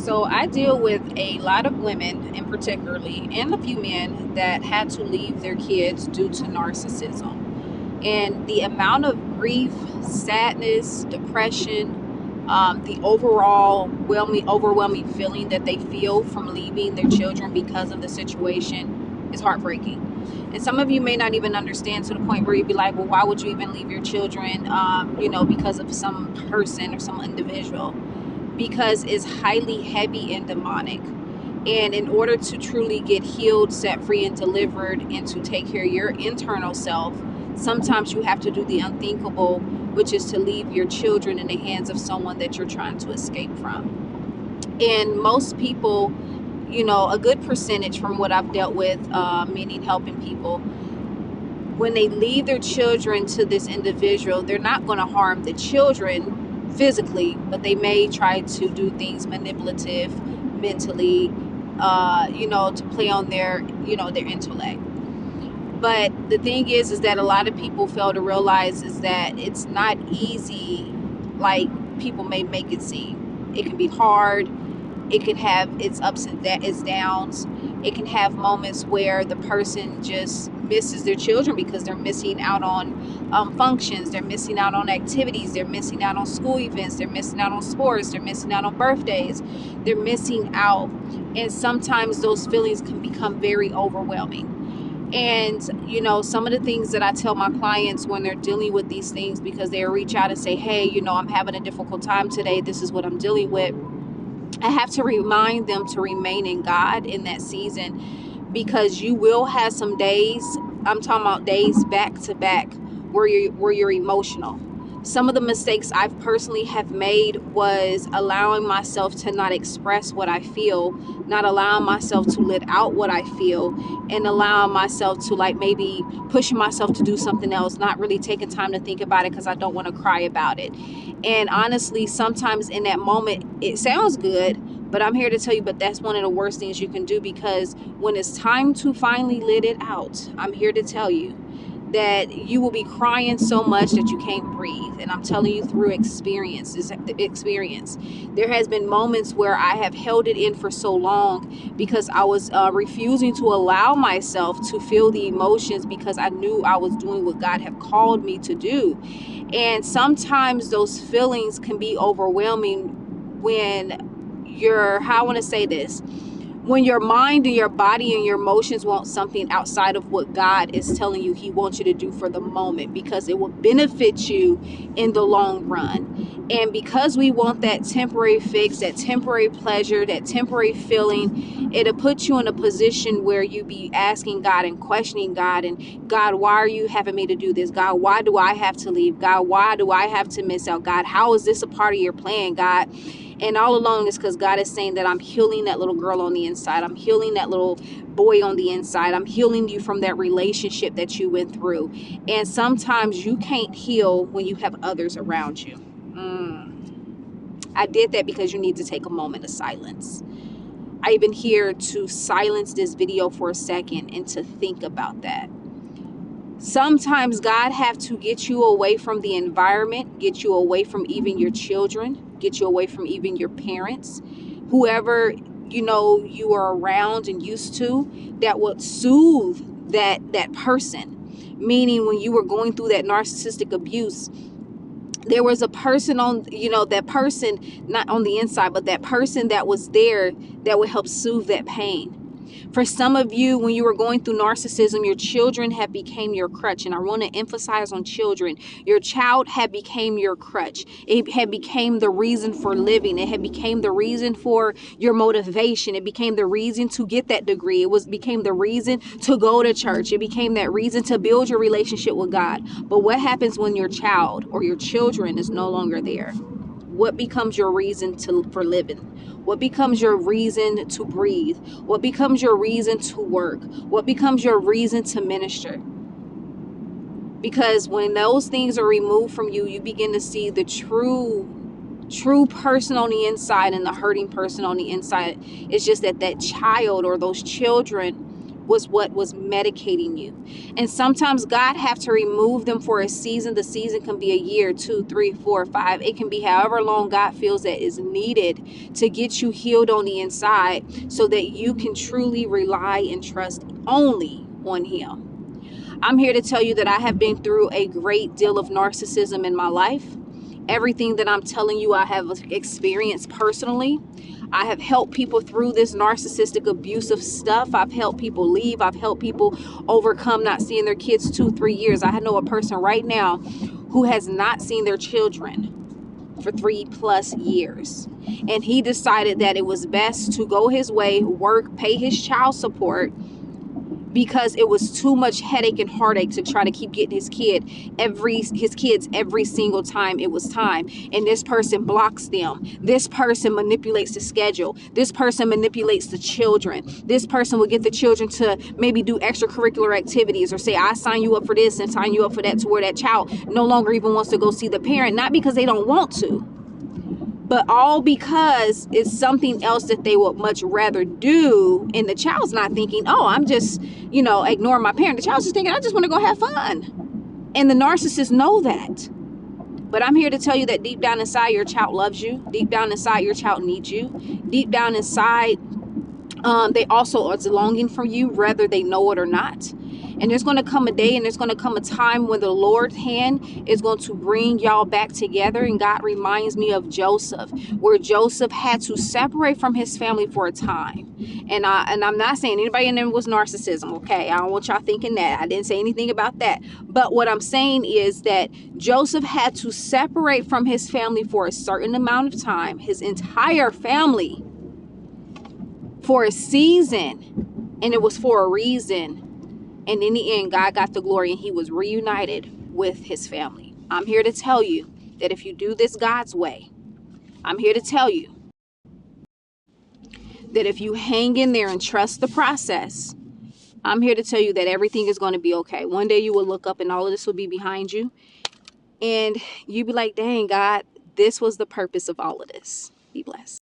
So I deal with a lot of women, in particularly, and a few men that had to leave their kids due to narcissism. And the amount of grief, sadness, depression, the overall overwhelming feeling that they feel from leaving their children because of the situation is heartbreaking. And some of you may not even understand to the point where you'd be like, well, why would you even leave your children, because of some person or some individual? Because it's highly heavy and demonic. And in order to truly get healed, set free, and delivered, and to take care of your internal self, sometimes you have to do the unthinkable, which is to leave your children in the hands of someone that you're trying to escape from. And most people, a good percentage from what I've dealt with, meaning helping people, when they leave their children to this individual, they're not going to harm the children physically, but they may try to do things manipulative, mentally, to play on their intellect. But the thing is that a lot of people fail to realize is that it's not easy like people may make it seem. It can be hard. It can have its ups and its downs. It can have moments where the person just misses their children because they're missing out on functions. They're missing out on activities. They're missing out on school events. They're missing out on sports. They're missing out on birthdays. They're missing out. And sometimes those feelings can become very overwhelming. And, some of the things that I tell my clients when they're dealing with these things, because they reach out and say, hey, I'm having a difficult time today. This is what I'm dealing with. I have to remind them to remain in God in that season, because you will have some days, I'm talking about days back to back, where you're emotional. Some of the mistakes I've personally have made was allowing myself to not express what I feel, not allowing myself to let out what I feel, and allowing myself to maybe pushing myself to do something else, not really taking time to think about it because I don't want to cry about it. And honestly, sometimes in that moment, it sounds good, but I'm here to tell you, but that's one of the worst things you can do, because when it's time to finally let it out, I'm here to tell you that you will be crying so much that you can't breathe. And I'm telling you through experience. There has been moments where I have held it in for so long because I was refusing to allow myself to feel the emotions, because I knew I was doing what God had called me to do. And sometimes those feelings can be overwhelming when when your mind and your body and your emotions want something outside of what God is telling you He wants you to do for the moment, because it will benefit you in the long run. And because we want that temporary fix, that temporary pleasure, that temporary feeling, it'll put you in a position where you be asking God and questioning God, and God, why are you having me to do this? God, why do I have to leave? God, why do I have to miss out? God, how is this a part of your plan, God? And all along is because God is saying that I'm healing that little girl on the inside. I'm healing that little boy on the inside. I'm healing you from that relationship that you went through. And sometimes you can't heal when you have others around you. I did that because you need to take a moment of silence. I even here to silence this video for a second and to think about that. Sometimes God have to get you away from the environment, get you away from even your children, get you away from even your parents, whoever you are around and used to, that would soothe that person. Meaning, when you were going through that narcissistic abuse, there was a person on, that person, not on the inside, but that person that was there that would help soothe that pain. For some of you, when you were going through narcissism, your children have became your crutch. And I want to emphasize on children. Your child had became your crutch. It had became the reason for living. It had became the reason for your motivation. It became the reason to get that degree. Became the reason to go to church. It became that reason to build your relationship with God. But what happens when your child or your children is no longer there? What becomes your reason for living? What becomes your reason to breathe? What becomes your reason to work? What becomes your reason to minister? Because when those things are removed from you, you begin to see the true person on the inside and the hurting person on the inside. It's just that child or those children was what was medicating you. And sometimes God have to remove them for a season. The season can be a year, 2, 3, 4, 5. It can be however long God feels that is needed to get you healed on the inside so that you can truly rely and trust only on Him. I'm here to tell you that I have been through a great deal of narcissism in my life. Everything that I'm telling you, I have experienced personally. I have helped people through this narcissistic abusive stuff. I've helped people leave. I've helped people overcome not seeing their kids 2, 3 years. I know a person right now who has not seen their children for 3+ years. And he decided that it was best to go his way, work, pay his child support, because it was too much headache and heartache to try to keep getting his kids every single time it was time. And this person blocks them. This person manipulates the schedule. This person manipulates the children. This person will get the children to maybe do extracurricular activities or say, I sign you up for this and sign you up for that, to where that child no longer even wants to go see the parent, not because they don't want to, but all because it's something else that they would much rather do. And the child's not thinking, oh, I'm just, ignoring my parent. The child's just thinking, I just want to go have fun. And the narcissists know that. But I'm here to tell you that deep down inside, your child loves you. Deep down inside, your child needs you. Deep down inside, they also are longing for you, whether they know it or not. And there's going to come a day and there's going to come a time when the Lord's hand is going to bring y'all back together. And God reminds me of Joseph, where Joseph had to separate from his family for a time. And I'm not saying anybody in there was narcissism, okay? I don't want y'all thinking that. I didn't say anything about that. But what I'm saying is that Joseph had to separate from his family for a certain amount of time, his entire family, for a season. And it was for a reason. And in the end, God got the glory and he was reunited with his family. I'm here to tell you that if you do this God's way, I'm here to tell you that if you hang in there and trust the process, I'm here to tell you that everything is going to be okay. One day you will look up and all of this will be behind you. And you'll be like, dang, God, this was the purpose of all of this. Be blessed.